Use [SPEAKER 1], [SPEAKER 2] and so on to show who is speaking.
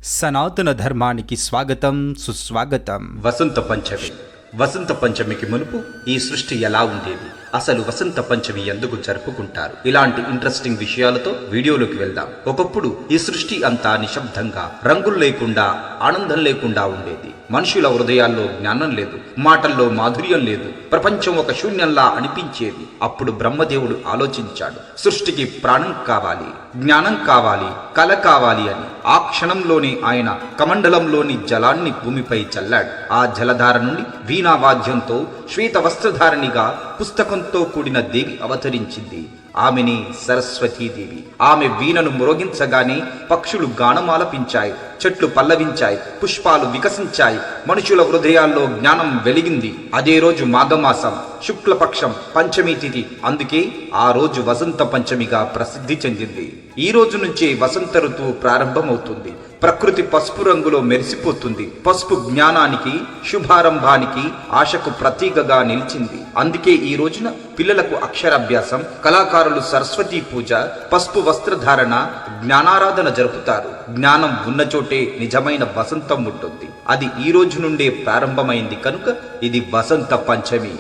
[SPEAKER 1] సనాతన ధర్మానికి స్వాగతం సుస్వాగతం.
[SPEAKER 2] వసంత పంచమికి మునుపు ఈ సృష్టి ఎలా ఉండేది, అసలు వసంత పంచమి ఎందుకు జరుపుకుంటారు, ఇలాంటి ఇంట్రెస్టింగ్ విషయాలతో వీడియోలోకి వెళ్దాం. ఒకప్పుడు ఈ సృష్టి అంతా నిశ్శబ్దంగా, రంగులు లేకుండా, ఆనందం లేకుండా ఉండేది. మనుషుల హృదయాల్లో జ్ఞానం లేదు, మాటల్లో మాధుర్యం లేదు, ప్రపంచం ఒక శూన్యంలా అనిపించేది. అప్పుడు బ్రహ్మదేవుడు ఆలోచించాడు, సృష్టికి ప్రాణం కావాలి, జ్ఞానం కావాలి, కళ కావాలి అని. ఆ క్షణంలోనే ఆయన కమండలంలోని జలాన్ని భూమిపై చల్లాడు. ఆ జలధార నుండి వీణావాద్యంతో శ్వేత వస్త్రధారణిగా పుస్తకంతో కూడిన దేవి అవతరించింది. ఆమెని సరస్వతీదేవి. ఆమె వీణను మ్రోగించగానే పక్షులు గానమాలపించాయి, చెట్లు పల్లవించాయి, పుష్పాలు వికసించాయి, మనుషుల హృదయాల్లో జ్ఞానం వెలిగింది. అదే రోజు మాఘమాసం శుక్లపక్షం పంచమి తిథి. అందుకే ఆ రోజు వసంత పంచమిగా ప్రసిద్ధి చెందింది. ఈ రోజు నుంచే వసంత ఋతువు ప్రారంభమవుతుంది. ప్రకృతి పసుపు రంగులో మెరిసిపోతుంది. పసుపు జ్ఞానానికి, శుభారంభానికి, ఆశకు ప్రతీకగా నిలిచింది. అందుకే ఈ రోజున పిల్లలకు అక్షరాభ్యాసం, కళాకారులు సరస్వతీ పూజ, పసుపు వస్త్రధారణ, జ్ఞానారాధన జరుపుతారు. జ్ఞానం ఉన్న చోటే నిజమైన వసంతం ఉంటుంది. అది ఈ రోజు నుండే ప్రారంభమైంది కనుక ఇది వసంత పంచమి.